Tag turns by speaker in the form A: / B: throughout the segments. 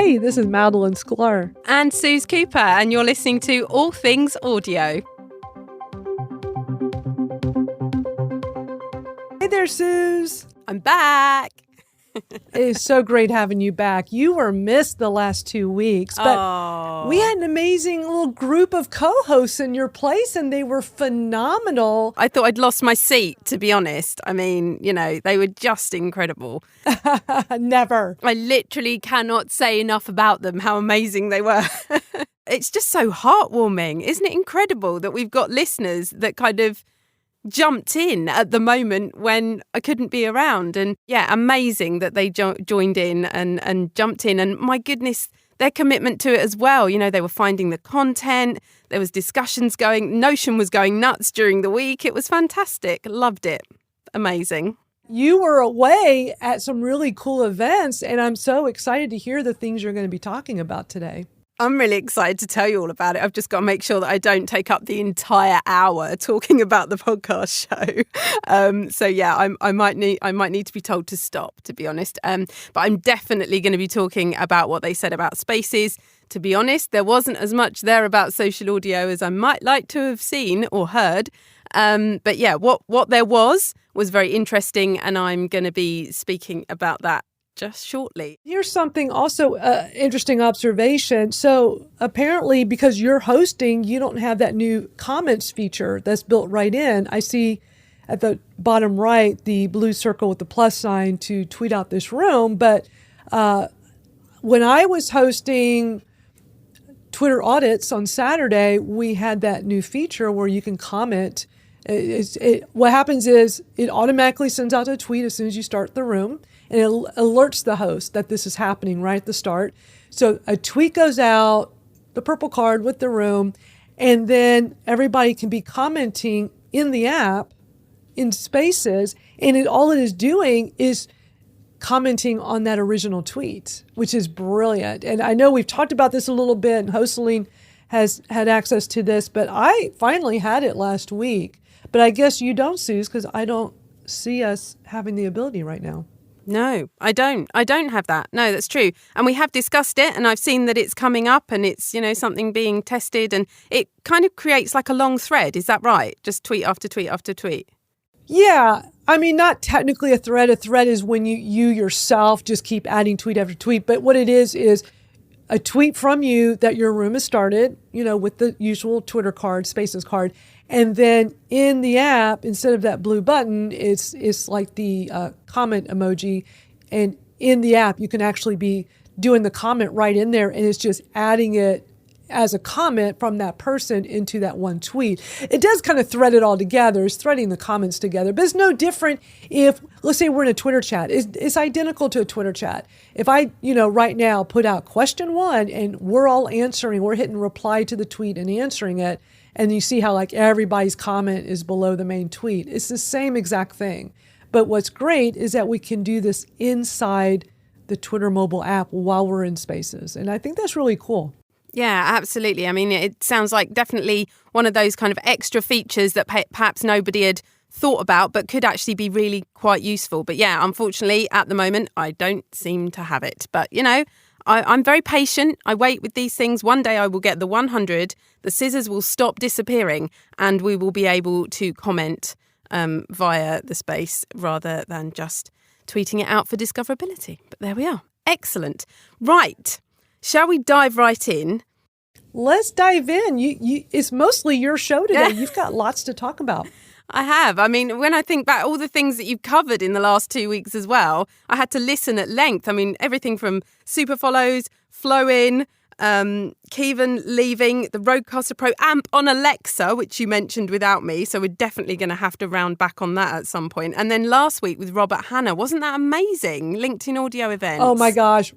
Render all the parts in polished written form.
A: Hey, this is Madalyn Sklar.
B: And Suze Cooper, and you're listening to All Things Audio.
A: Hey there, Suze.
B: I'm back.
A: It is so great having you back. You were missed the last 2 weeks, but we had an amazing little group of co-hosts in your place, and they were phenomenal.
B: I thought I'd lost my seat, to be honest. I mean, they were just incredible.
A: Never.
B: I literally cannot say enough about them, how amazing they were. It's just so heartwarming. Isn't it incredible that we've got listeners that kind of jumped in at the moment when I couldn't be around? And yeah, amazing that they joined in and jumped in. And my goodness, their commitment to it as well. They were finding the content. There was discussions going. Notion was going nuts during the week. It was fantastic. Loved it. Amazing.
A: You were away at some really cool events, and I'm so excited to hear the things you're going to be talking about today.
B: I'm really excited to tell you all about it. I've just got to make sure that I don't take up the entire hour talking about the podcast show. So yeah, I might need to be told to stop, to be honest. But I'm definitely going to be talking about what they said about spaces. To be honest, there wasn't as much there about social audio as I might like to have seen or heard. But yeah, what there was very interesting, and I'm going to be speaking about that just shortly.
A: Here's something also interesting observation. So apparently, because you're hosting, you don't have that new comments feature that's built right in. I see at the bottom right the blue circle with the plus sign to tweet out this room. But when I was hosting Twitter audits on Saturday, we had that new feature where you can comment. What happens is it automatically sends out a tweet as soon as you start the room, and it alerts the host that this is happening right at the start. So a tweet goes out, the purple card with the room, and then everybody can be commenting in the app, in Spaces, and all it is doing is commenting on that original tweet, which is brilliant. And I know we've talked about this a little bit, and Hostling has had access to this, but I finally had it last week. But I guess you don't, Suze, because I don't see us having the ability right now.
B: No, I don't. I don't have that. No, that's true. And we have discussed it, and I've seen that it's coming up, and it's, something being tested, and it kind of creates like a long thread. Is that right? Just tweet after tweet after tweet.
A: Yeah. I mean, not technically a thread. A thread is when you yourself just keep adding tweet after tweet. But what it is a tweet from you that your room has started, with the usual Twitter card, Spaces card. And then in the app, instead of that blue button, it's like the comment emoji. And in the app, you can actually be doing the comment right in there, and it's just adding it as a comment from that person into that one tweet. It does kind of thread it all together. It's threading the comments together, but it's no different if, let's say we're in a Twitter chat. It's identical to a Twitter chat. If I, right now put out question 1 and we're all answering, we're hitting reply to the tweet and answering it, and you see how like everybody's comment is below the main tweet. It's the same exact thing. But what's great is that we can do this inside the Twitter mobile app while we're in Spaces. And I think that's really cool.
B: Yeah, absolutely. I mean, it sounds like definitely one of those kind of extra features that perhaps nobody had thought about, but could actually be really quite useful. But yeah, unfortunately, at the moment, I don't seem to have it. But, I'm very patient. I wait with these things. One day I will get the 100. The scissors will stop disappearing, and we will be able to comment via the space rather than just tweeting it out for discoverability. But there we are. Excellent. Right. Shall we dive right in?
A: Let's dive in. It's mostly your show today. You've got lots to talk about.
B: I have. I mean, when I think back all the things that you've covered in the last 2 weeks as well, I had to listen at length. I mean, everything from super follows, flow in, Kevin leaving, the Rodecaster Pro amp on Alexa, which you mentioned without me. So we're definitely going to have to round back on that at some point. And then last week with Robert Hanna, wasn't that amazing? LinkedIn audio events.
A: Oh my gosh.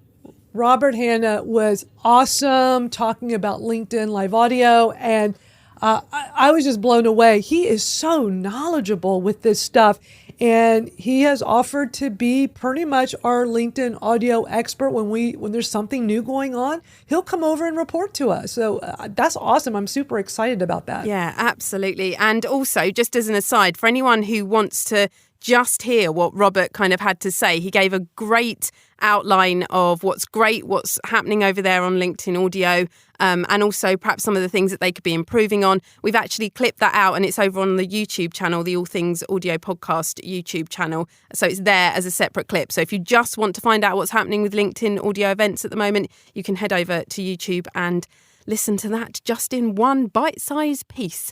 A: Robert Hanna was awesome talking about LinkedIn live audio, and I was just blown away. He is so knowledgeable with this stuff, and he has offered to be pretty much our LinkedIn audio expert when there's something new going on. He'll come over and report to us. So that's awesome. I'm super excited about that.
B: Yeah, absolutely. And also, just as an aside, for anyone who wants to just hear what Robert kind of had to say. He gave a great outline of what's great, what's happening over there on LinkedIn Audio, and also perhaps some of the things that they could be improving on. We've actually clipped that out and it's over on the YouTube channel, the All Things Audio Podcast YouTube channel. So it's there as a separate clip. So if you just want to find out what's happening with LinkedIn Audio events at the moment, you can head over to YouTube and listen to that just in one bite-sized piece.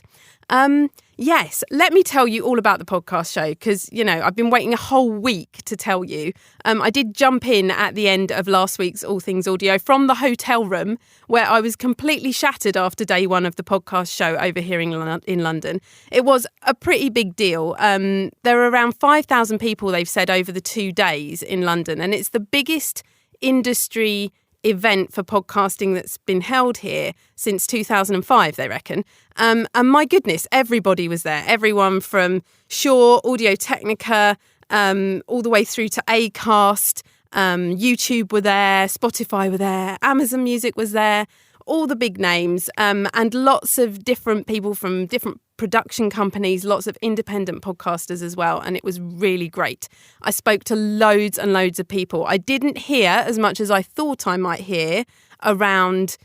B: Yes, let me tell you all about the podcast show because, I've been waiting a whole week to tell you. I did jump in at the end of last week's All Things Audio from the hotel room where I was completely shattered after day one of the podcast show over here in London. It was a pretty big deal. There are around 5,000 people, they've said, over the 2 days in London, and it's the biggest industry event for podcasting that's been held here since 2005, they reckon. And my goodness, everybody was there. Everyone from Shaw, Audio Technica, all the way through to Acast, YouTube were there, Spotify were there, Amazon Music was there, all the big names, and lots of different people from different production companies, lots of independent podcasters as well, and it was really great. I spoke to loads and loads of people. I didn't hear as much as I thought I might hear around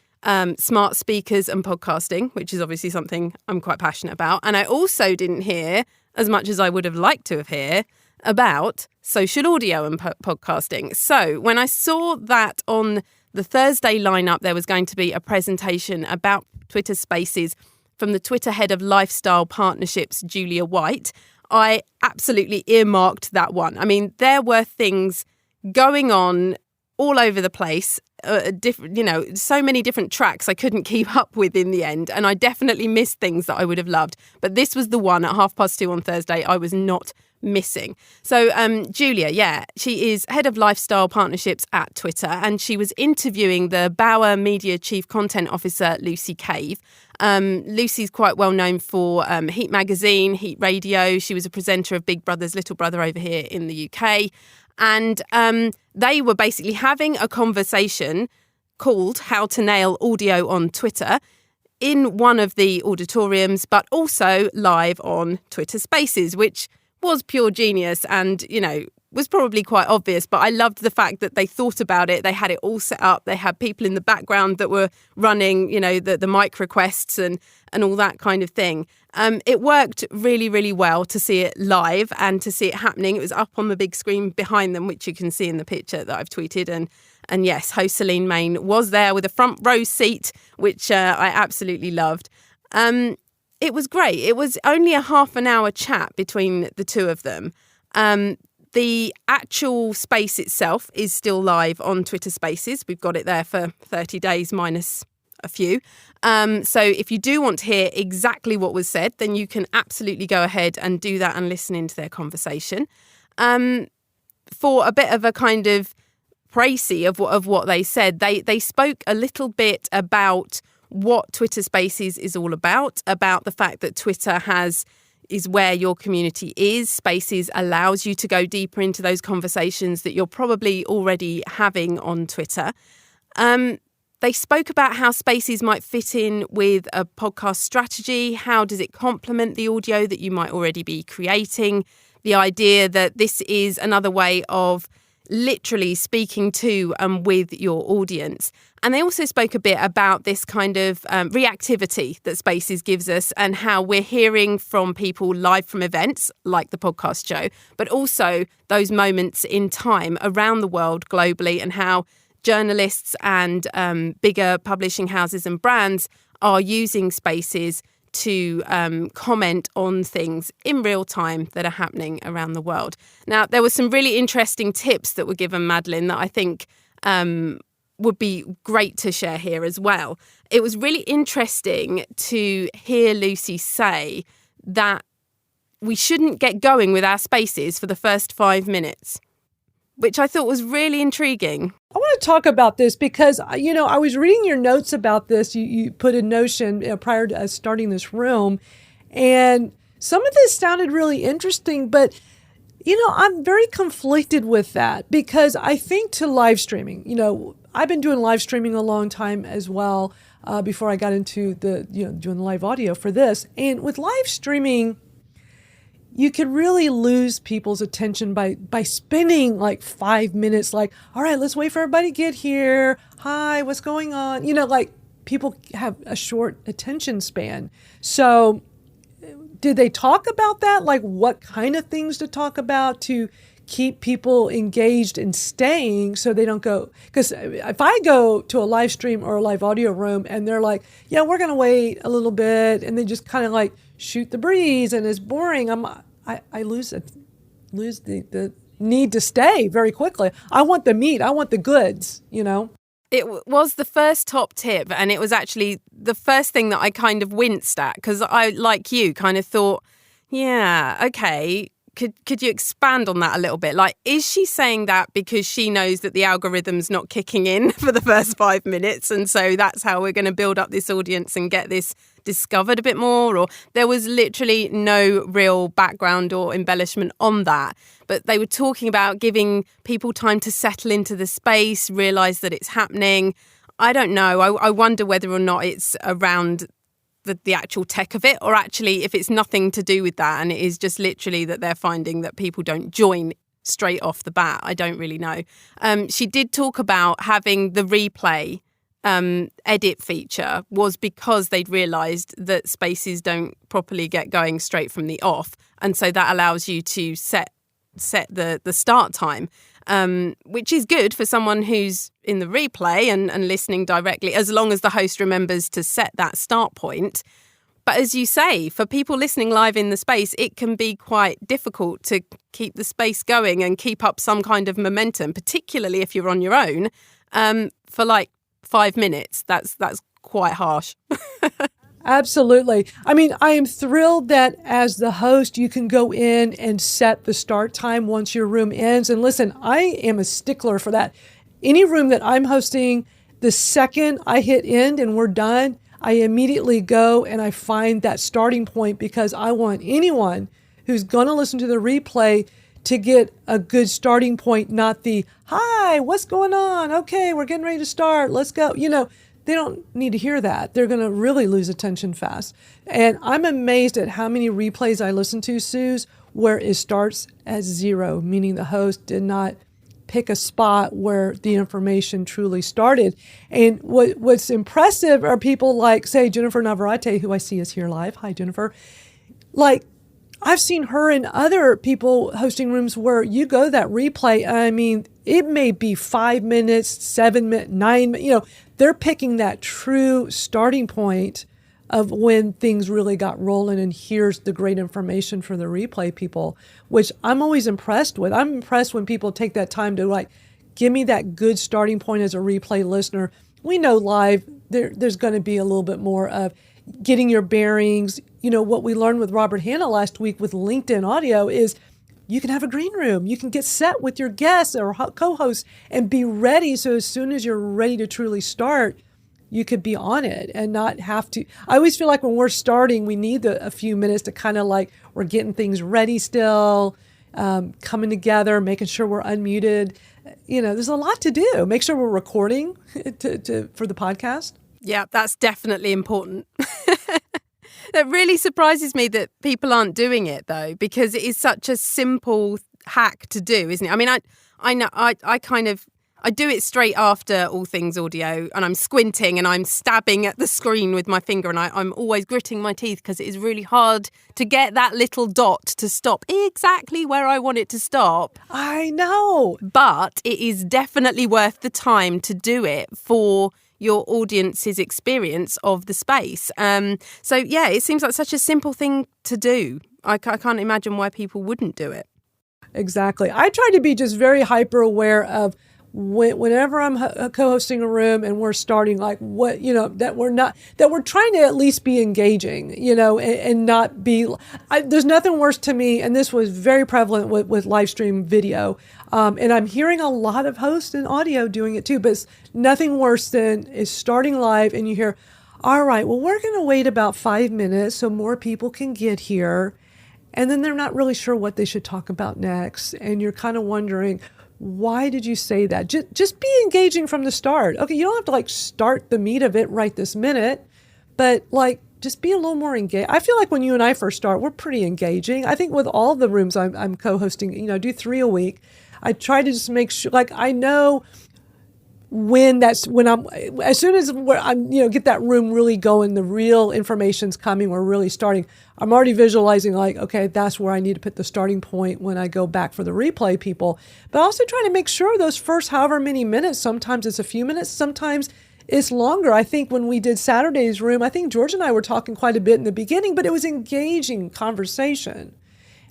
B: smart speakers and podcasting, which is obviously something I'm quite passionate about. And I also didn't hear as much as I would have liked to have heard about social audio and podcasting. So when I saw that on the Thursday lineup, there was going to be a presentation about Twitter Spaces from the Twitter head of lifestyle partnerships, Julia White, I absolutely earmarked that one. I mean, there were things going on all over the place, so many different tracks I couldn't keep up with in the end. And I definitely missed things that I would have loved. But this was the one at 2:30 on Thursday I was not missing. So Julia, she is head of lifestyle partnerships at Twitter, and she was interviewing the Bauer Media Chief Content Officer, Lucy Cave. Lucy's quite well known for Heat Magazine, Heat Radio. She was a presenter of Big Brother's Little Brother over here in the UK. And they were basically having a conversation called How to Nail Audio on Twitter in one of the auditoriums, but also live on Twitter Spaces, which was pure genius and, was probably quite obvious. But I loved the fact that they thought about it. They had it all set up. They had people in the background that were running, the mic requests and all that kind of thing. It worked really, really well to see it live and to see it happening. It was up on the big screen behind them, which you can see in the picture that I've tweeted. And yes, host Celine Main was there with a front row seat, which I absolutely loved. It was great. It was only a half an hour chat between the two of them. The actual space itself is still live on Twitter Spaces. We've got it there for 30 days minus a few. So if you do want to hear exactly what was said, then you can absolutely go ahead and do that and listen into their conversation. For a bit of a kind of précis of what they said, they spoke a little bit about what Twitter Spaces is all about the fact that Twitter is where your community is. Spaces allows you to go deeper into those conversations that you're probably already having on Twitter. They spoke about how Spaces might fit in with a podcast strategy. How does it complement the audio that you might already be creating? The idea that this is another way of literally speaking to and with your audience. And they also spoke a bit about this kind of reactivity that Spaces gives us and how we're hearing from people live from events like the podcast show, but also those moments in time around the world globally and how journalists and bigger publishing houses and brands are using Spaces to comment on things in real time that are happening around the world. Now, there were some really interesting tips that were given, Madalyn, that I think would be great to share here as well. It was really interesting to hear Lucy say that we shouldn't get going with our Spaces for the first 5 minutes, which I thought was really intriguing.
A: I want to talk about this because, I was reading your notes about this. You put a notion prior to us starting this room, and some of this sounded really interesting, but, I'm very conflicted with that because I think to live streaming, I've been doing live streaming a long time as well before I got into doing the live audio for this. And with live streaming, you could really lose people's attention by spending like 5 minutes, like, all right, let's wait for everybody to get here. Hi, what's going on? Like people have a short attention span. So did they talk about that? Like what kind of things to talk about to keep people engaged and staying so they don't go? Because if I go to a live stream or a live audio room and they're like, yeah, we're going to wait a little bit, and they just kind of like shoot the breeze and it's boring, I lose the need to stay very quickly. I want the meat. I want the goods,
B: It was the first top tip, and it was actually the first thing that I kind of winced at, because I, like you, kind of thought, yeah, okay, could you expand on that a little bit? Like, is she saying that because she knows that the algorithm's not kicking in for the first 5 minutes, and so that's how we're going to build up this audience and get this discovered a bit more? Or there was literally no real background or embellishment on that. But they were talking about giving people time to settle into the space, realise that it's happening. I don't know. I wonder whether or not it's around the actual tech of it, or actually if it's nothing to do with that and it is just literally that they're finding that people don't join straight off the bat. I don't really know. She did talk about having the replay edit feature was because they'd realised that spaces don't properly get going straight from the off, and so that allows you to set the start time, which is good for someone who's in the replay and listening directly, as long as the host remembers to set that start point. But as you say, for people listening live in the space, it can be quite difficult to keep the space going and keep up some kind of momentum, particularly if you're on your own, for like 5 minutes. That's quite harsh.
A: Absolutely. I mean, I am thrilled that as the host, you can go in and set the start time once your room ends. And listen, I am a stickler for that. Any room that I'm hosting, the second I hit end and we're done, I immediately go and I find that starting point, because I want anyone who's going to listen to the replay to get a good starting point, not the, hi, what's going on? Okay, we're getting ready to start. Let's go. They don't need to hear that. They're going to really lose attention fast. And I'm amazed at how many replays I listen to, Suze, where it starts at 0, meaning the host did not pick a spot where the information truly started. And what's impressive are people like, say, Jennifer Navarrete, who I see is here live. Hi, Jennifer. Like, I've seen her and other people hosting rooms where you go to that replay. I mean, it may be 5 minutes, 7 minutes, 9 minutes. They're picking that true starting point of when things really got rolling, and here's the great information for the replay people, which I'm always impressed with. I'm impressed when people take that time to like, give me that good starting point as a replay listener. We know live, there's going to be a little bit more of getting your bearings. What we learned with Robert Hanna last week with LinkedIn audio is you can have a green room. You can get set with your guests or co-hosts and be ready. So as soon as you're ready to truly start, you could be on it and not have to. I always feel like when we're starting, we need a few minutes to kind of like, we're getting things ready still, coming together, making sure we're unmuted. There's a lot to do. Make sure we're recording for the podcast.
B: Yeah, that's definitely important. That really surprises me that people aren't doing it, though, because it is such a simple hack to do, isn't it? I mean, I know I do it straight after all things audio, and I'm squinting and I'm stabbing at the screen with my finger, and I'm always gritting my teeth because it is really hard to get that little dot to stop exactly where I want it to stop.
A: I know.
B: But it is definitely worth the time to do it for your audience's experience of the space. So yeah, it seems like such a simple thing to do. I can't imagine why people wouldn't do it.
A: Exactly. I try to be just very hyper aware of whenever I'm co-hosting a room and we're starting, like what, that we're trying to at least be engaging, and not be, there's nothing worse to me. And this was very prevalent with live stream video. And I'm hearing a lot of hosts in audio doing it too, but it's nothing worse than is starting live and you hear, all right, well, we're going to wait about 5 minutes so more people can get here. And then they're not really sure what they should talk about next. And you're kind of wondering, why did you say that? Just be engaging from the start. Okay, you don't have to like start the meat of it right this minute, but like just be a little more engaged. I feel like when you and I first start, we're pretty engaging. I think with all the rooms I'm co-hosting, I do 3 a week. I try to just make sure, like, I know as soon as I'm, get that room really going, the real information's coming, we're really starting. I'm already visualizing like, okay, that's where I need to put the starting point when I go back for the replay people. But also trying to make sure those first however many minutes, sometimes it's a few minutes, sometimes it's longer. I think when we did Saturday's room, I think George and I were talking quite a bit in the beginning, but it was engaging conversation.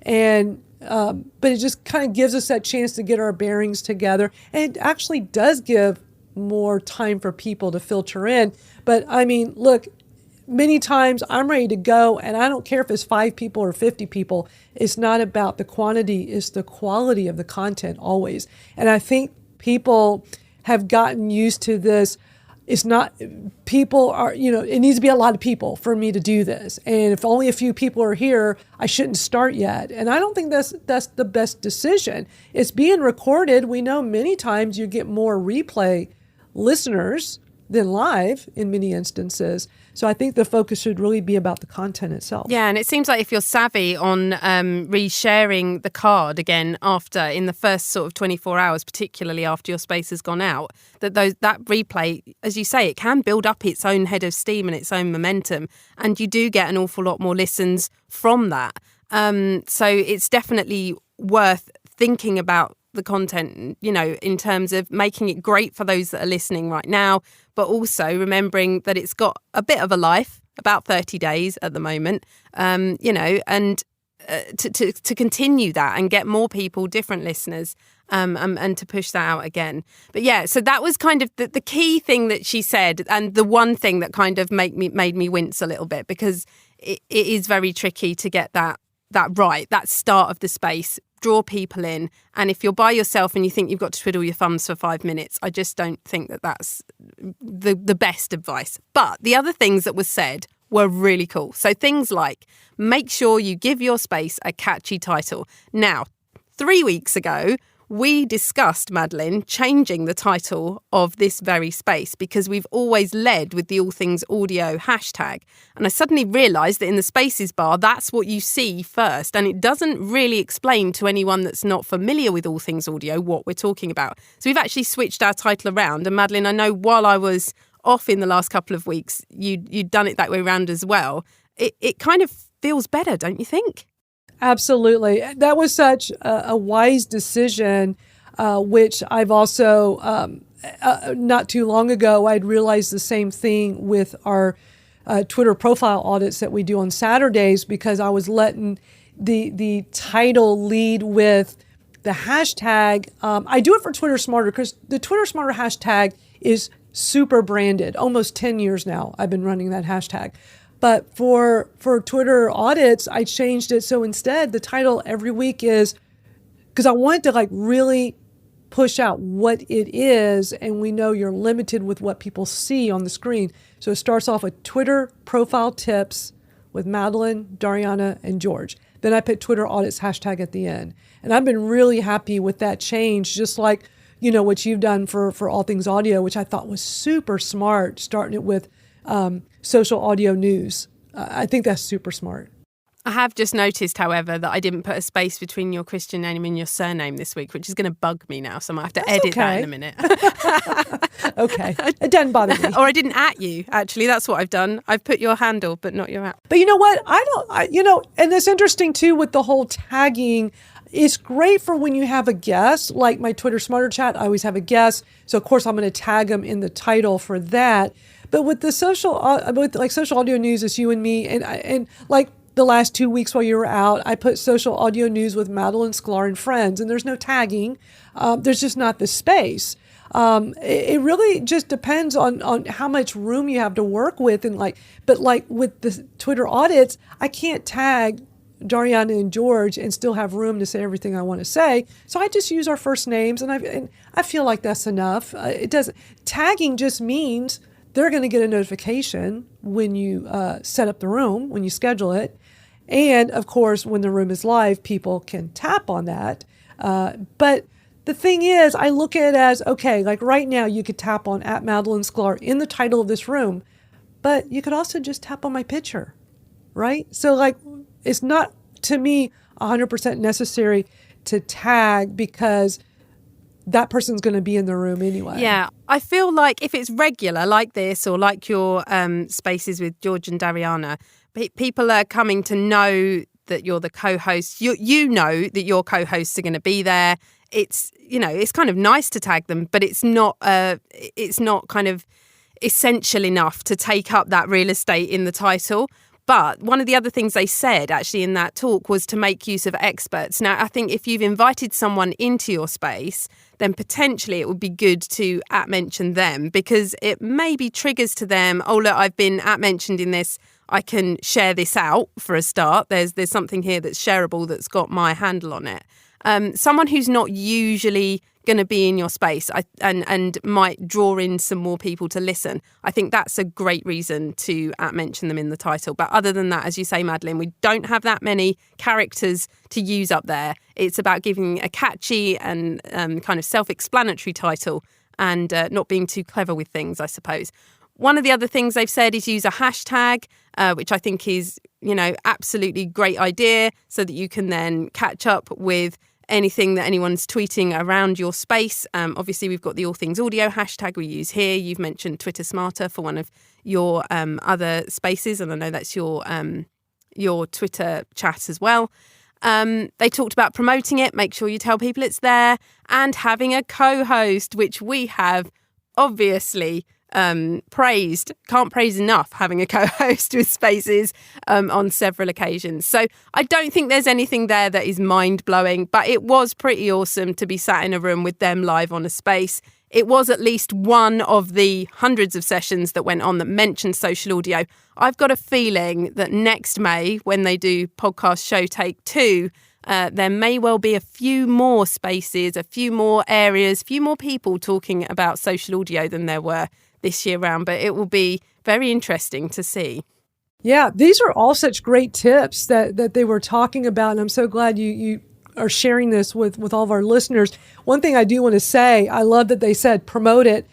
A: And but it just kind of gives us that chance to get our bearings together. And it actually does give more time for people to filter in. But I mean, look, many times I'm ready to go, and I don't care if it's 5 people or 50 people. It's not about the quantity, it's the quality of the content always. And I think people have gotten used to this. It's not, people are, it needs to be a lot of people for me to do this. And if only a few people are here, I shouldn't start yet. And I don't think that's the best decision. It's being recorded. We know many times you get more replay listeners than live in many instances. So I think the focus should really be about the content itself.
B: Yeah, and it seems like if you're savvy on resharing the card again in the first sort of 24 hours, particularly after your space has gone out, that replay, as you say, it can build up its own head of steam and its own momentum, and you do get an awful lot more listens from that. So it's definitely worth thinking about the content, in terms of making it great for those that are listening right now, but also remembering that it's got a bit of a life, about 30 days at the moment, and to continue that and get more people, different listeners, and to push that out again. But yeah, so that was kind of the key thing that she said, and the one thing that kind of made me wince a little bit, because it is very tricky to get that right, that start of the space, draw people in. And if you're by yourself and you think you've got to twiddle your thumbs for 5 minutes, I just don't think that that's the best advice. But the other things that were said were really cool. So things like, make sure you give your space a catchy title. Now, 3 weeks ago, we discussed, Madalyn, changing the title of this very space, because we've always led with the All Things Audio hashtag. And I suddenly realised that in the Spaces bar, that's what you see first. And it doesn't really explain to anyone that's not familiar with All Things Audio what we're talking about. So we've actually switched our title around. And Madalyn, I know while I was off in the last couple of weeks, you'd done it that way around as well. It kind of feels better, don't you think?
A: Absolutely. That was such a wise decision, which I've also, not too long ago, I'd realized the same thing with our Twitter profile audits that we do on Saturdays, because I was letting the title lead with the hashtag. I do it for Twitter Smarter, because the Twitter Smarter hashtag is super branded. Almost 10 years now I've been running that hashtag. But for Twitter audits, I changed it. So instead, the title every week is, because I wanted to really push out what it is. And we know you're limited with what people see on the screen. So it starts off with Twitter profile tips with Madalyn, Dariana, and George. Then I put Twitter audits hashtag at the end. And I've been really happy with that change, just like, what you've done for All Things Audio, which I thought was super smart, starting it with social audio news. I think that's super smart.
B: I have just noticed, however, that I didn't put a space between your Christian name and your surname this week, which is going to bug me now. So I might have to edit that in a minute.
A: Okay. It doesn't bother me.
B: Or I didn't at you, actually. That's what I've done. I've put your handle, but not your at.
A: But you know what? And it's interesting too with the whole tagging. It's great for when you have a guest, like my Twitter Smarter chat. I always have a guest. So of course I'm going to tag them in the title for that. But with the social audio news, it's you and me. And like the last 2 weeks while you were out, I put social audio news with Madalyn, Sklar, and friends. And there's no tagging. There's just not the space. It really just depends on how much room you have to work with. But with the Twitter audits, I can't tag Dariana and George and still have room to say everything I want to say. So I just use our first names, and I feel like that's enough. Tagging just means they're going to get a notification when you set up the room, when you schedule it. And of course, when the room is live, people can tap on that. But the thing is, I look at it as, okay, like right now you could tap on @Madalyn Sklar in the title of this room, but you could also just tap on my picture, right? So like, it's not, to me, 100% necessary to tag because that person's going to be in the room anyway.
B: Yeah, I feel like if it's regular like this, or like your spaces with George and Dariana, people are coming to know that you're the co-host. You know that your co-hosts are going to be there. It's, you know, it's kind of nice to tag them, but it's not kind of essential enough to take up that real estate in the title. But one of the other things they said actually in that talk was to make use of experts. Now, I think if you've invited someone into your space, then potentially it would be good to @mention them, because it maybe triggers to them, oh, look, I've been @mentioned in this. I can share this out for a start. There's something here that's shareable that's got my handle on it. Someone who's not usually going to be in your space and might draw in some more people to listen. I think that's a great reason to @mention them in the title. But other than that, as you say, Madalyn, we don't have that many characters to use up there. It's about giving a catchy and kind of self-explanatory title and not being too clever with things, I suppose. One of the other things they've said is use a hashtag, which I think is, you know, absolutely great idea, so that you can then catch up with anything that anyone's tweeting around your space. Obviously, we've got the All Things Audio hashtag we use here. You've mentioned Twitter Smarter for one of your other spaces, and I know that's your Twitter chat as well. They talked about promoting it. Make sure you tell people it's there, and having a co-host, which we have obviously praised. Can't praise enough having a co-host with spaces on several occasions. So I don't think there's anything there that is mind-blowing, but it was pretty awesome to be sat in a room with them live on a space. It was at least one of the hundreds of sessions that went on that mentioned social audio. I've got a feeling that next May, when they do podcast show take 2, there may well be a few more spaces, a few more areas, a few more people talking about social audio than there were this year round, but it will be very interesting to see.
A: Yeah, these are all such great tips that they were talking about, and I'm so glad you are sharing this with all of our listeners. One thing I do want to say, I love that they said promote it.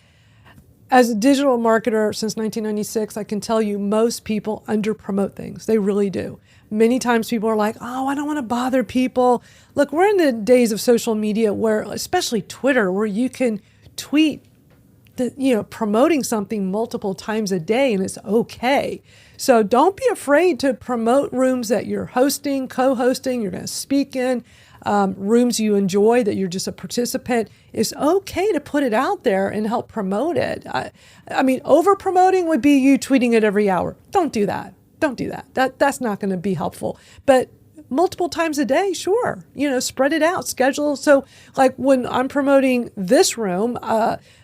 A: As a digital marketer since 1996, I can tell you most people under-promote things. They really do. Many times people are like, oh, I don't want to bother people. Look, we're in the days of social media where, especially Twitter, where you can tweet promoting something multiple times a day, and it's okay. So don't be afraid to promote rooms that you're hosting, co-hosting, you're going to speak in, rooms you enjoy, that you're just a participant. It's okay to put it out there and help promote it. I mean, over-promoting would be you tweeting it every hour. Don't do that. Don't do that. That's not going to be helpful. But multiple times a day, sure. Spread it out, schedule. So like when I'm promoting this room,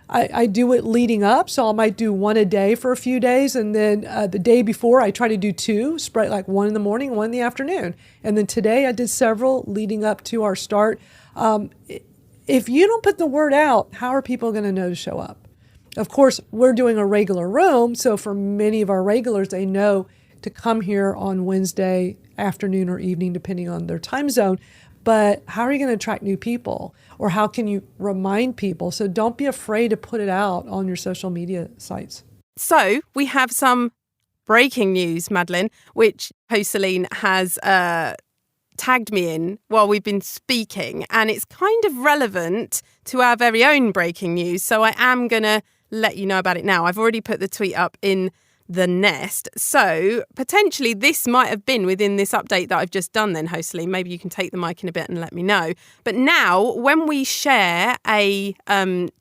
A: I do it leading up. So I might do one a day for a few days. And then the day before I try to do 2, spread like 1 in the morning, 1 in the afternoon. And then today I did several leading up to our start. If you don't put the word out, how are people going to know to show up? Of course, we're doing a regular room. So for many of our regulars, they know to come here on Wednesday afternoon or evening, depending on their time zone. But how are you going to attract new people? Or how can you remind people? So don't be afraid to put it out on your social media sites.
B: So we have some breaking news, Madalyn, which Celine has tagged me in while we've been speaking. And it's kind of relevant to our very own breaking news. So I am going to let you know about it now. I've already put the tweet up in the nest. So potentially this might have been within this update that I've just done then, Celine. Maybe you can take the mic in a bit and let me know. But now when we share a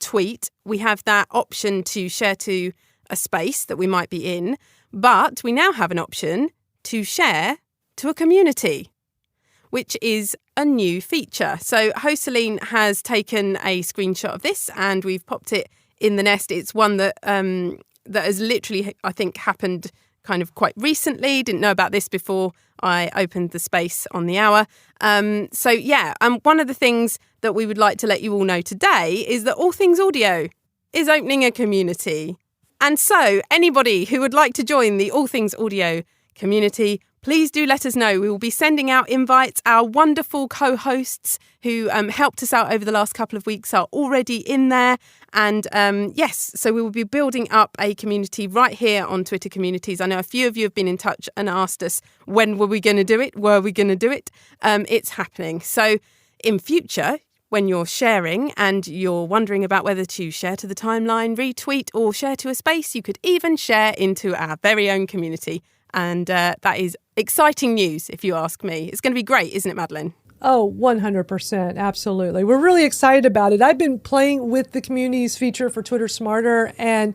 B: tweet, we have that option to share to a space that we might be in, but we now have an option to share to a community, which is a new feature. So Celine has taken a screenshot of this and we've popped it in the nest. It's one that has literally, I think, happened kind of quite recently. Didn't know about this before I opened the space on the hour. One of the things that we would like to let you all know today is that All Things Audio is opening a community. And so anybody who would like to join the All Things Audio community, please do let us know. We will be sending out invites. Our wonderful co-hosts who helped us out over the last couple of weeks are already in there. And yes, so we will be building up a community right here on Twitter Communities. I know a few of you have been in touch and asked us, when were we going to do it? Were we going to do it? It's happening. So in future, when you're sharing and you're wondering about whether to share to the timeline, retweet, or share to a space, you could even share into our very own community. And that is exciting news, if you ask me. It's going to be great, isn't it, Madalyn?
A: Oh, 100%. Absolutely. We're really excited about it. I've been playing with the communities feature for Twitter Smarter, and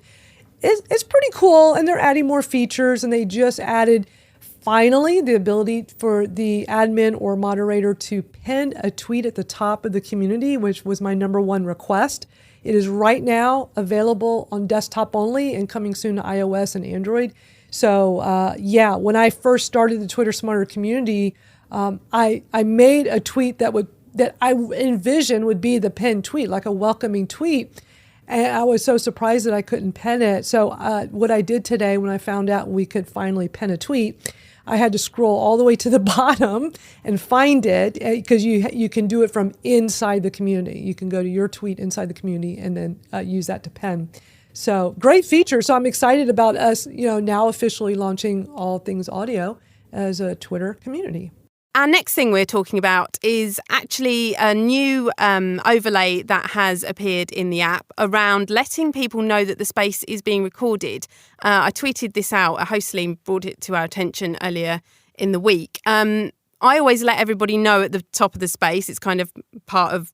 A: it's pretty cool. And they're adding more features, and they just added, finally, the ability for the admin or moderator to pin a tweet at the top of the community, which was my number one request. It is right now available on desktop only and coming soon to iOS and Android. So yeah, when I first started the Twitter Smarter community, I made a tweet that I envisioned would be the pinned tweet, like a welcoming tweet. And I was so surprised that I couldn't pin it. So what I did today when I found out we could finally pin a tweet, I had to scroll all the way to the bottom and find it, because you can do it from inside the community. You can go to your tweet inside the community and then use that to pin. So great feature. So I'm excited about us, now officially launching all things audio as a Twitter community.
B: Our next thing we're talking about is actually a new overlay that has appeared in the app around letting people know that the space is being recorded. I tweeted this out. Hostline brought it to our attention earlier in the week. I always let everybody know at the top of the space. It's kind of part of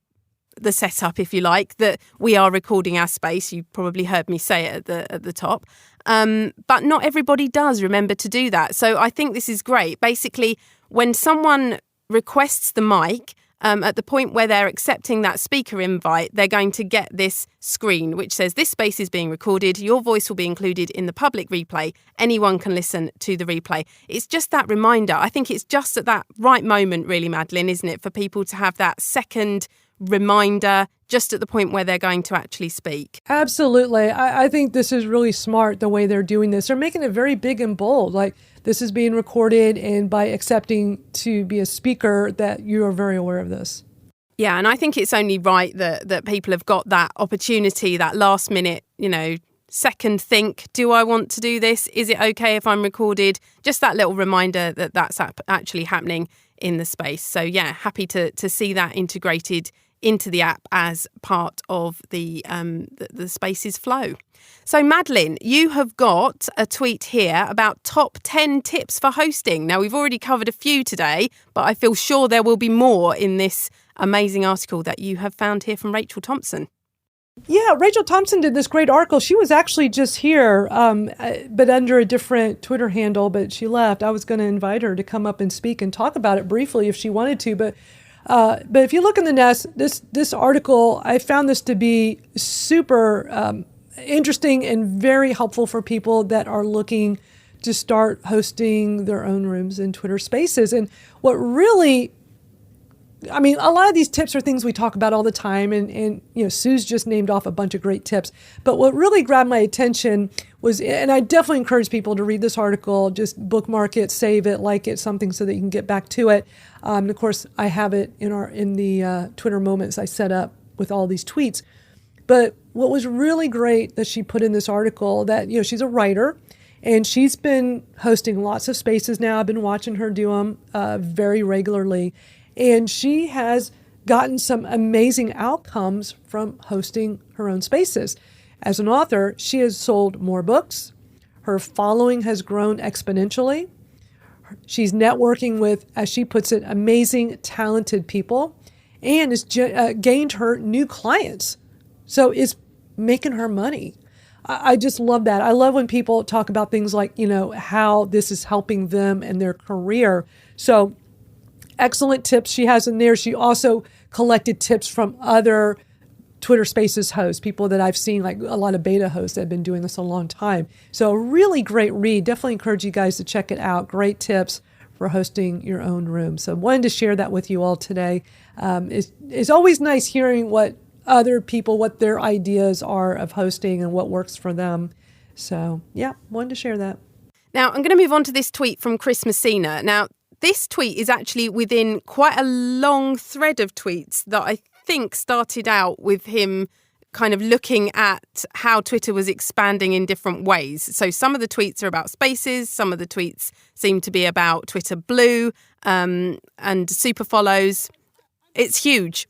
B: the setup, if you like, that we are recording our space. You probably heard me say it at the top. But not everybody does remember to do that. So I think this is great. Basically, when someone requests the mic, at the point where they're accepting that speaker invite, they're going to get this screen which says this space is being recorded. Your voice will be included in the public replay. Anyone can listen to the replay. It's just that reminder. I think it's just at that right moment, really, Madalyn, isn't it, for people to have that second reminder just at the point where they're going to actually speak.
A: Absolutely. I think this is really smart the way they're doing this. They're making it very big and bold. Like, this is being recorded, and by accepting to be a speaker, that you are very aware of this.
B: Yeah, and I think it's only right that people have got that opportunity, that last minute, second think, do I want to do this? Is it okay if I'm recorded? Just that little reminder that that's actually happening in the space. So yeah, happy to see that integrated into the app as part of the Spaces flow. So Madalyn, you have got a tweet here about top 10 tips for hosting. Now, we've already covered a few today, but I feel sure there will be more in this amazing article that you have found here from Rachel Thompson.
A: Yeah, Rachel Thompson did this great article. She was actually just here, but under a different Twitter handle, but she left. I was going to invite her to come up and speak and talk about it briefly if she wanted to, but if you look in the nest, this article, I found this to be super interesting and very helpful for people that are looking to start hosting their own rooms in Twitter Spaces. And what really, a lot of these tips are things we talk about all the time, and Suze just named off a bunch of great tips. But what really grabbed my attention was, and I definitely encourage people to read this article, just bookmark it, save it, like it, something so that you can get back to it. And of course, I have it in the Twitter moments I set up with all these tweets. But what was really great that she put in this article, that she's a writer, and she's been hosting lots of spaces now. I've been watching her do them very regularly. And she has gotten some amazing outcomes from hosting her own spaces. As an author, she has sold more books. Her following has grown exponentially. She's networking with, as she puts it, amazing, talented people, and has gained her new clients. So it's making her money. I just love that. I love when people talk about things like, how this is helping them and their career. So excellent tips she has in there. She also collected tips from other Twitter Spaces hosts, people that I've seen, like a lot of beta hosts that have been doing this a long time. So a really great read. Definitely encourage you guys to check it out. Great tips for hosting your own room. So wanted to share that with you all today. It's always nice hearing what other people, what their ideas are of hosting and what works for them. So yeah, wanted to share that.
B: Now, I'm going to move on to this tweet from Chris Messina. Now, this tweet is actually within quite a long thread of tweets that I think started out with him kind of looking at how Twitter was expanding in different ways. So some of the tweets are about Spaces, some of the tweets seem to be about Twitter Blue and super follows. It's huge.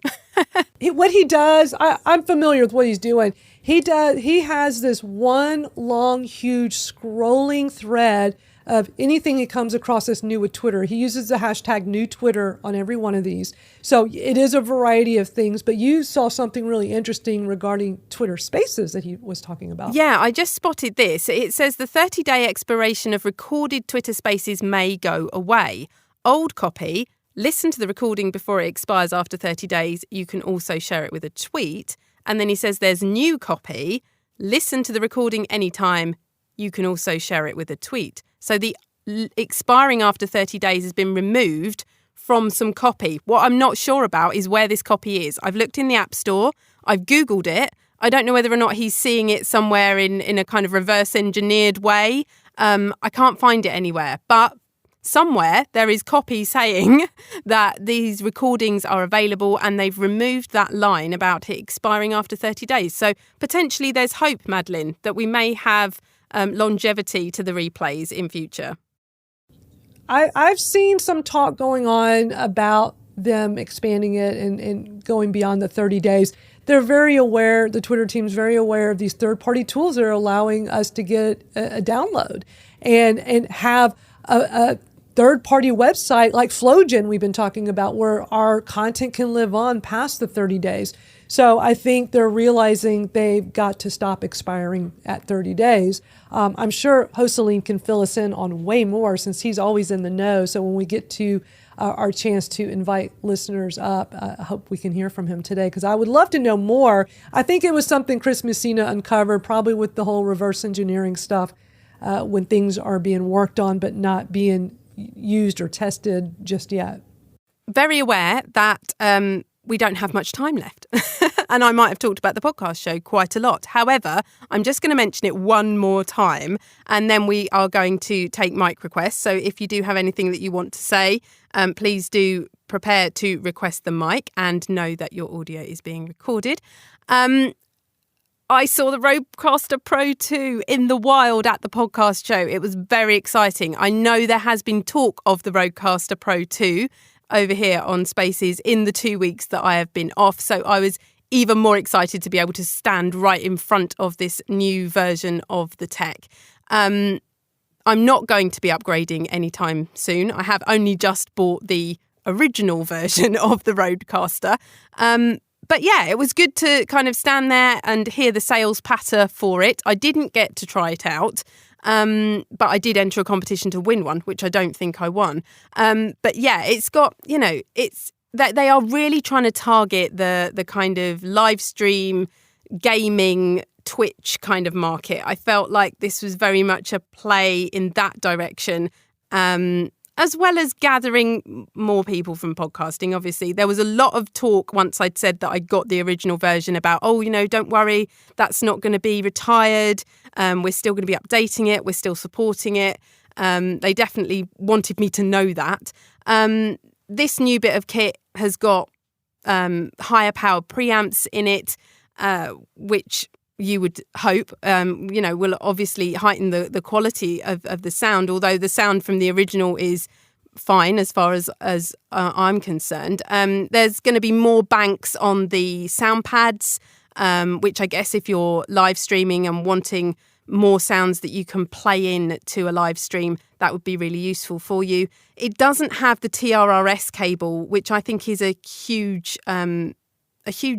A: What he does, I'm familiar with what he's doing. He has this one long, huge scrolling thread of anything he comes across that's new with Twitter. He uses the hashtag new Twitter on every one of these. So it is a variety of things, but you saw something really interesting regarding Twitter Spaces that he was talking about.
B: Yeah, I just spotted this. It says the 30-day expiration of recorded Twitter Spaces may go away. Old copy, listen to the recording before it expires after 30 days. You can also share it with a tweet. And then he says there's new copy, listen to the recording anytime. You can also share it with a tweet. So the expiring after 30 days has been removed from some copy. What I'm not sure about is where this copy is. I've looked in the App Store. I've Googled it. I don't know whether or not he's seeing it somewhere in a kind of reverse engineered way. I can't find it anywhere. But somewhere there is copy saying that these recordings are available and they've removed that line about it expiring after 30 days. So potentially there's hope, Madalyn, that we may have longevity to the replays in future.
A: I've seen some talk going on about them expanding it and going beyond the 30 days. They're very aware, the Twitter team's very aware of these third-party tools that are allowing us to get a download and have a third-party website like Flowgen we've been talking about where our content can live on past the 30 days. So I think they're realizing they've got to stop expiring at 30 days. I'm sure Jocelyn can fill us in on way more since he's always in the know. So when we get to our chance to invite listeners up, I hope we can hear from him today because I would love to know more. I think it was something Chris Messina uncovered probably with the whole reverse engineering stuff when things are being worked on but not being used or tested just yet.
B: Very aware that we don't have much time left. And I might have talked about the podcast show quite a lot. However, I'm just going to mention it one more time and then we are going to take mic requests. So if you do have anything that you want to say, please do prepare to request the mic and know that your audio is being recorded. I saw the Rodecaster Pro II in the wild at the podcast show. It was very exciting. I know there has been talk of the Rodecaster Pro II over here on Spaces in the 2 weeks that I have been off. So I was even more excited to be able to stand right in front of this new version of the tech. I'm not going to be upgrading anytime soon. I have only just bought the original version of the Rodecaster. But yeah, it was good to kind of stand there and hear the sales patter for it. I didn't get to try it out, but I did enter a competition to win one, which I don't think I won. But yeah, it's got, it's that they are really trying to target the kind of live stream gaming Twitch kind of market. I felt like this was very much a play in that direction. As well as gathering more people from podcasting, obviously. There was a lot of talk once I'd said that I got the original version about, don't worry, that's not going to be retired. We're still going to be updating it. We're still supporting it. They definitely wanted me to know that. This new bit of kit has got higher power preamps in it, which you would hope, will obviously heighten the quality of the sound, although the sound from the original is fine as far as I'm concerned. There's going to be more banks on the sound pads, which I guess if you're live streaming and wanting more sounds that you can play in to a live stream, that would be really useful for you. It doesn't have the TRRS cable, which I think is a huge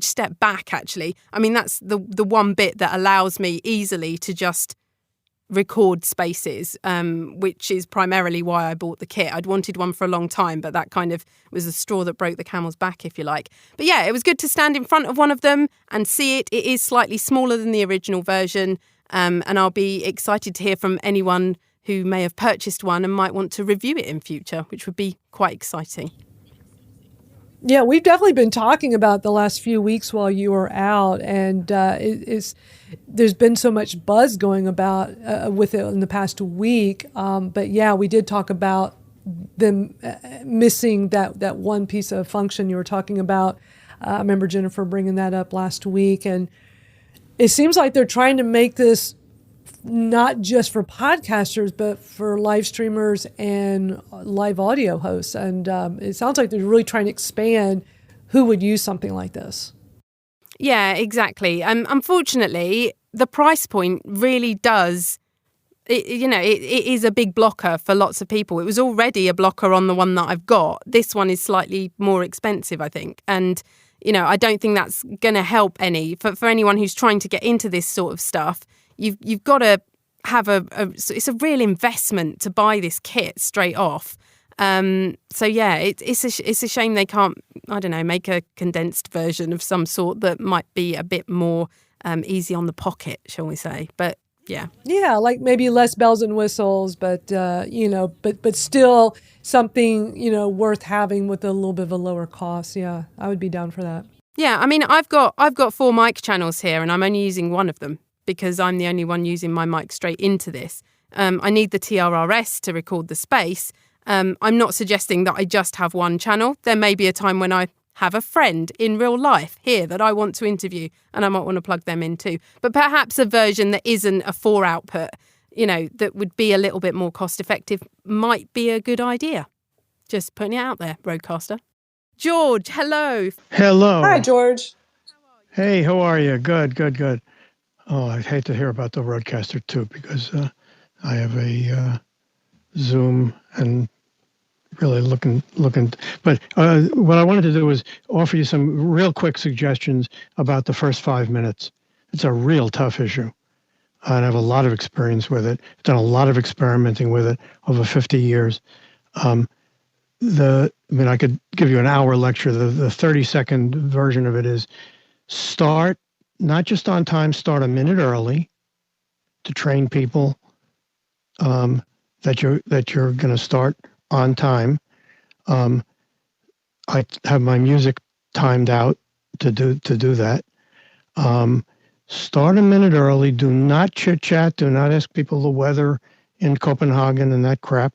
B: step back, actually. I mean, that's the one bit that allows me easily to just record Spaces, which is primarily why I bought the kit. I'd wanted one for a long time, but that kind of was the straw that broke the camel's back, if you like. But yeah, it was good to stand in front of one of them and see it. It is slightly smaller than the original version, and I'll be excited to hear from anyone who may have purchased one and might want to review it in future, which would be quite exciting.
A: Yeah, we've definitely been talking about the last few weeks while you were out, and there's been so much buzz going about with it in the past week. But yeah, we did talk about them missing that one piece of function you were talking about. I remember Jennifer bringing that up last week, and it seems like they're trying to make this not just for podcasters, but for live streamers and live audio hosts. And it sounds like they're really trying to expand who would use something like this.
B: Yeah, exactly. Unfortunately, the price point really does, it is a big blocker for lots of people. It was already a blocker on the one that I've got. This one is slightly more expensive, I think. And, I don't think that's going to help any. For anyone who's trying to get into this sort of stuff, you've got to have it's a real investment to buy this kit straight off. So yeah, it's a shame they can't, I don't know, make a condensed version of some sort that might be a bit more easy on the pocket, shall we say? But yeah,
A: like maybe less bells and whistles, but but still something worth having with a little bit of a lower cost. Yeah, I would be down for that.
B: Yeah, I mean, I've got 4 mic channels here, and I'm only using one of them because I'm the only one using my mic straight into this. I need the TRRS to record the space. I'm not suggesting that I just have one channel. There may be a time when I have a friend in real life here that I want to interview, and I might want to plug them in too. But perhaps a version that isn't a 4 output, that would be a little bit more cost effective might be a good idea. Just putting it out there, Rodecaster. George, hello.
C: Hello.
A: Hi, George.
C: Hey, how are you? Good. Oh, I'd hate to hear about the Rodecaster 2 because I have a Zoom and really looking. But what I wanted to do was offer you some real quick suggestions about the first 5 minutes. It's a real tough issue. And I have a lot of experience with it. I've done a lot of experimenting with it over 50 years. I could give you an hour lecture. The 30-second version of it is start, not just on time, start a minute early to train people that you're going to start on time. I have my music timed out to do that. Start a minute early. Do not chit chat. Do not ask people the weather in Copenhagen and that crap.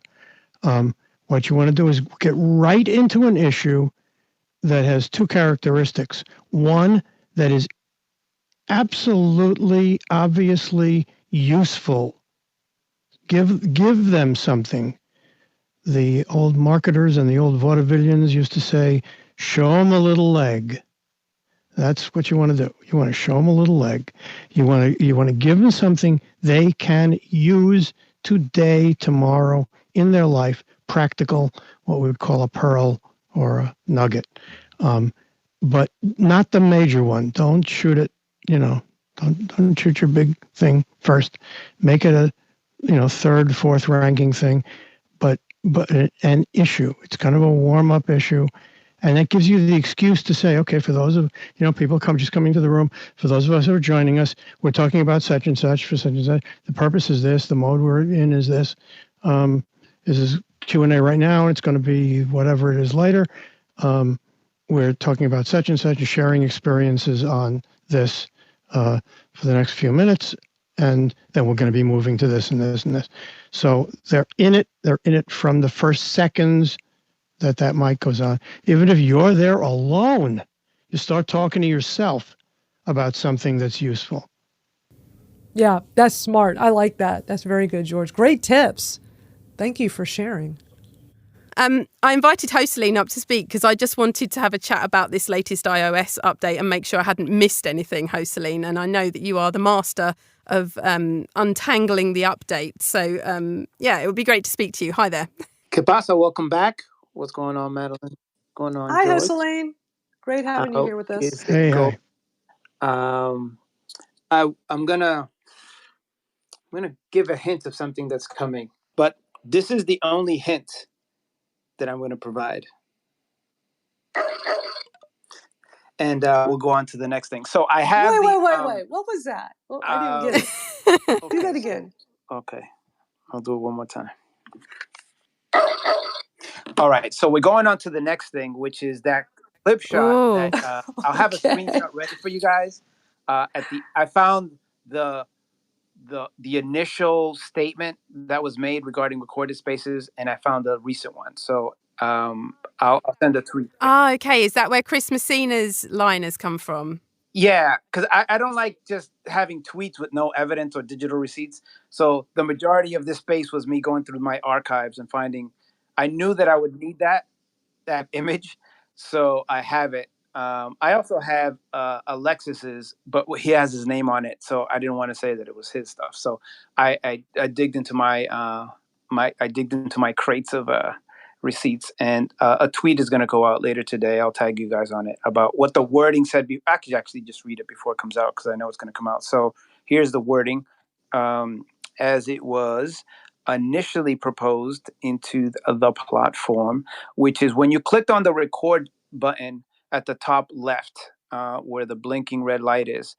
C: What you want to do is get right into an issue that has 2 characteristics. One, that is absolutely, obviously useful. Give them something. The old marketers and the old vaudevillians used to say, show them a little leg. That's what you want to do. You want to show them a little leg. You want to give them something they can use today, tomorrow, in their life. Practical, what we would call a pearl or a nugget. But not the major one. Don't shoot it, don't shoot your big thing first. Make it a, 3rd, 4th ranking thing, but an issue. It's kind of a warm-up issue. And that gives you the excuse to say, okay, for those of, people just coming to the room, for those of us who are joining us, we're talking about such and such for such and such. The purpose is this. The mode we're in is this. This is Q&A right now. It's going to be whatever it is later. We're talking about such and such and sharing experiences on this for the next few minutes. And then we're going to be moving to this and this and this. So they're in it. They're in it from the first seconds that mic goes on. Even if you're there alone, you start talking to yourself about something that's useful.
A: Yeah, that's smart. I like that. That's very good, George. Great tips. Thank you for sharing.
B: I invited Hoseline up to speak because I just wanted to have a chat about this latest iOS update and make sure I hadn't missed anything, Hoseline. And I know that you are the master of untangling the update. So, it would be great to speak to you. Hi there.
D: ¿Qué pasa? Welcome back. What's going on, Madalyn? Going on,
A: Hi,
D: George?
A: Hoseline. Great having you here with us.
C: Hey, hi.
D: I'm gonna give a hint of something that's coming, but this is the only hint that I'm going to provide. And we'll go on to the next thing. So I have
A: Wait. What was that? Well, I didn't get it. Do that again.
D: Okay. I'll do it one more time. All right. So we're going on to the next thing, which is that clip shot
B: Oh.
D: that I'll have a screenshot ready for you guys. I found the initial statement that was made regarding recorded spaces, and I found the recent one. So I'll send a tweet.
B: Ah, okay. Is that where Chris Messina's line has come from?
D: Yeah, because I don't like just having tweets with no evidence or digital receipts. So the majority of this space was me going through my archives and finding. I knew that I would need that image, so I have it. I also have Alexis's, but he has his name on it, so I didn't want to say that it was his stuff. So I digged into my crates of receipts, and a tweet is going to go out later today. I'll tag you guys on it about what the wording said. I could actually just read it before it comes out because I know it's going to come out. So here's the wording as it was initially proposed into the platform, which is when you clicked on the record button at the top left, where the blinking red light is,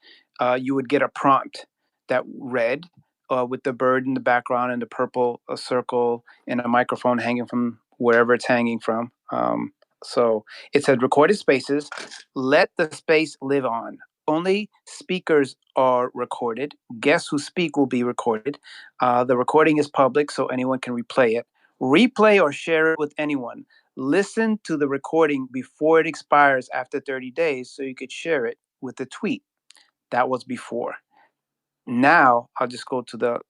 D: you would get a prompt that read with the bird in the background and the purple circle and a microphone hanging from wherever it's hanging from. So it said, recorded spaces, let the space live on. Only speakers are recorded. Guests who speak will be recorded. The recording is public, so anyone can replay it. Replay or share it with anyone. Listen to the recording before it expires after 30 days so you could share it with a tweet. That was before. Now, I'll just go to the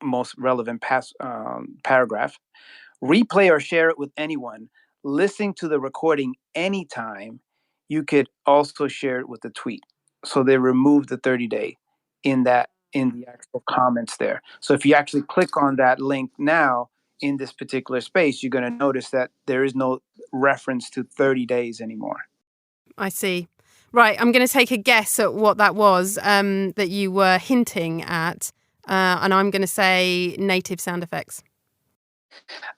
D: most relevant paragraph. Replay or share it with anyone. Listening to the recording anytime. You could also share it with a tweet. So they removed the 30-day in the actual comments there. So if you actually click on that link now in this particular space, you're going to notice that there is no reference to 30 days anymore.
B: I see. Right, I'm going to take a guess at what that was that you were hinting at, and I'm going to say native sound effects.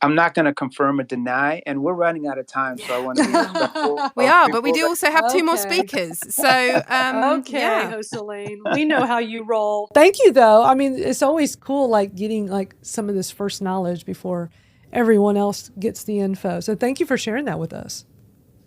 D: I'm not going to confirm or deny, and we're running out of time, so I want to be respectful.
B: We are, but we do also have two more speakers. So,
A: okay, host Elaine, we know how you roll. Thank you, though. I mean, it's always cool, like getting like some of this first knowledge before everyone else gets the info. So thank you for sharing that with us.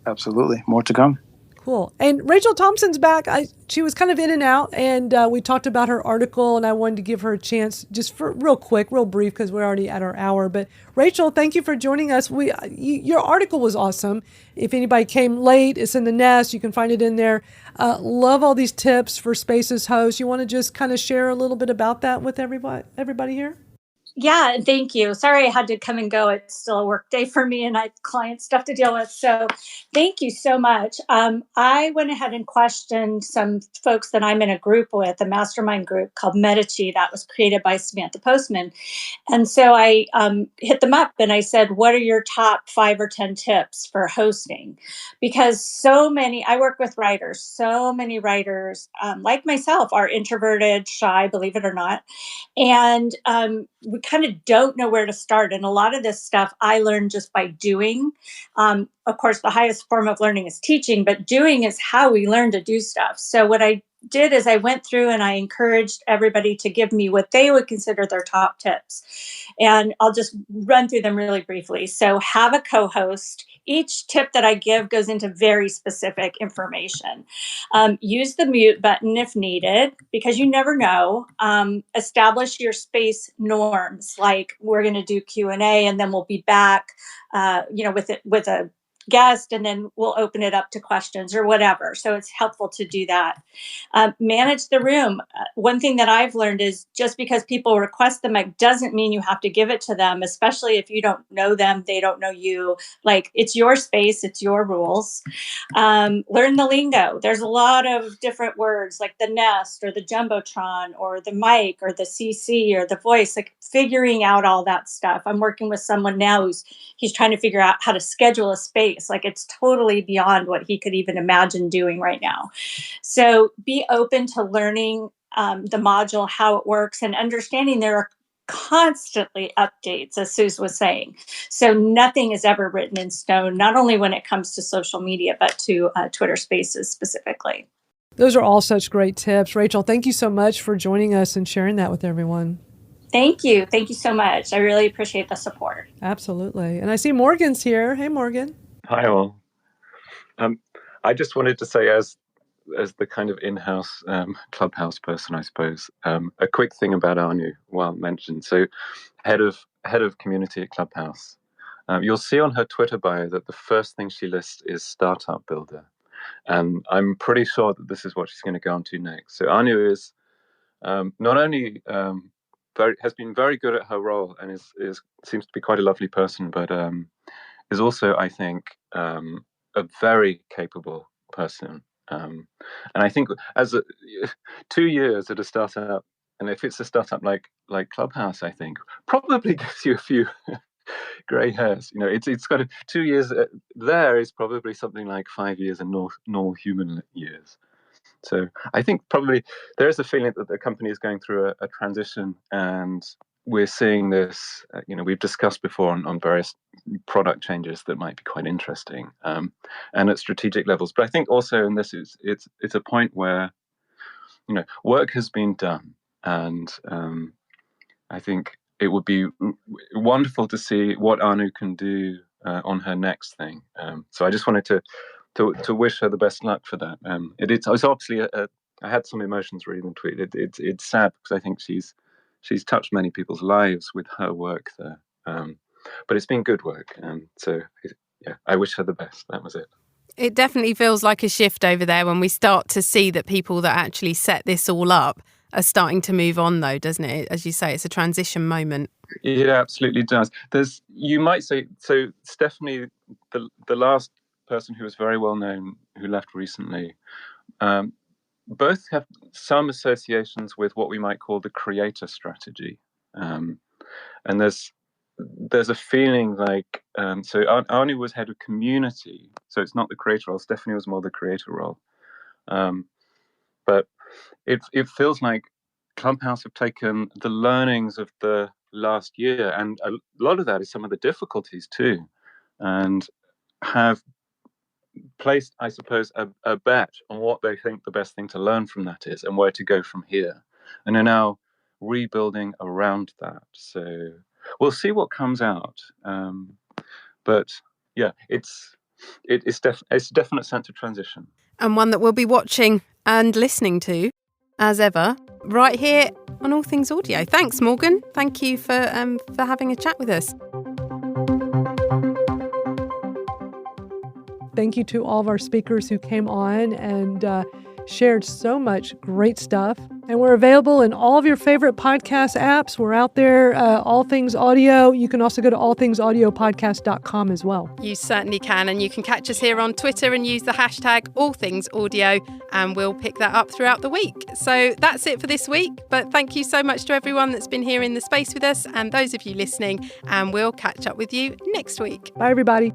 D: Absolutely. More to come.
A: Cool. And Rachel Thompson's back. She was kind of in and out, and we talked about her article, and I wanted to give her a chance just for real quick, real brief, because we're already at our hour. But Rachel, thank you for joining us. Your article was awesome. If anybody came late, it's in the nest. You can find it in there. Love all these tips for Spaces hosts. You want to just kind of share a little bit about that with everybody here?
E: Yeah, thank you. Sorry I had to come and go. It's still a work day for me and I have client stuff to deal with. So thank you so much. I went ahead and questioned some folks that I'm in a group with, a mastermind group called Medici that was created by Samantha Postman. And so I hit them up and I said, what are your top 5 or 10 tips for hosting? Because I work with writers, so many writers like myself are introverted, shy, believe it or not. And we kind of don't know where to start. And a lot of this stuff I learned just by doing. Of course, the highest form of learning is teaching, but doing is how we learn to do stuff. So what I did is I went through and I encouraged everybody to give me what they would consider their top tips. And I'll just run through them really briefly. So have a co-host. Each tip that I give goes into very specific information. Use the mute button if needed, because you never know. Establish your space norms, like we're going to do Q&A and then we'll be back, with a guest, and then we'll open it up to questions or whatever. So it's helpful to do that. Manage the room. One thing that I've learned is just because people request the mic doesn't mean you have to give it to them, especially if you don't know them, they don't know you. Like, it's your space, it's your rules. Learn the lingo. There's a lot of different words like the nest or the jumbotron or the mic or the CC or the voice, like figuring out all that stuff. I'm working with someone now he's trying to figure out how to schedule a space. Like, it's totally beyond what he could even imagine doing right now. So be open to learning the module, how it works, and understanding there are constantly updates, as Suze was saying. So nothing is ever written in stone, not only when it comes to social media, but to Twitter Spaces specifically.
A: Those are all such great tips. Rachel, thank you so much for joining us and sharing that with everyone.
E: Thank you. Thank you so much. I really appreciate the support.
A: Absolutely. And I see Morgan's here. Hey, Morgan.
F: Hi, all. I just wanted to say, as the kind of in-house Clubhouse person, I suppose, a quick thing about Anu, well mentioned. So, head of community at Clubhouse. You'll see on her Twitter bio that the first thing she lists is Startup Builder, and I'm pretty sure that this is what she's going to go on to next. So Anu is not only has been very good at her role and is seems to be quite a lovely person, but is also, I think, a very capable person. And I think as 2 years at a startup, and if it's a startup like Clubhouse, I think probably gives you a few grey hairs. It's got 2 years there is probably something like 5 years in normal human years. So I think probably there is a feeling that the company is going through a transition, and we're seeing this. We've discussed before on various product changes that might be quite interesting, and at strategic levels. But I think also in this it's a point where work has been done, and I think it would be wonderful to see what Anu can do on her next thing. So I just wanted to wish her the best luck for that. It's obviously I had some emotions reading the tweet. It's sad because I think she's touched many people's lives with her work there. But it's been good work, so yeah, I wish her the best. That was it.
B: It definitely feels like a shift over there when we start to see that people that actually set this all up are starting to move on, though, doesn't it? As you say, it's a transition moment.
F: It absolutely does. You might say, so Stephanie, the last person who was very well known who left recently, both have some associations with what we might call the creator strategy. And there's a feeling like, so Arnie was head of community, so it's not the creator role. Stephanie was more the creator role. But it feels like Clubhouse have taken the learnings of the last year, and a lot of that is some of the difficulties too, and have placed, I suppose, a bet on what they think the best thing to learn from that is and where to go from here, and are now rebuilding around that. So we'll see what comes out, but yeah, it's a definite sense of transition,
B: and one that we'll be watching and listening to, as ever, right here on All Things Audio. Thanks, Morgan. Thank you for having a chat with us.
A: Thank you to all of our speakers who came on and shared so much great stuff. And we're available in all of your favorite podcast apps. We're out there, All Things Audio. You can also go to allthingsaudiopodcast.com as well.
B: You certainly can. And you can catch us here on Twitter and use the hashtag AllThingsAudio, and we'll pick that up throughout the week. So that's it for this week. But thank you so much to everyone that's been here in the space with us and those of you listening. And we'll catch up with you next week.
A: Bye, everybody.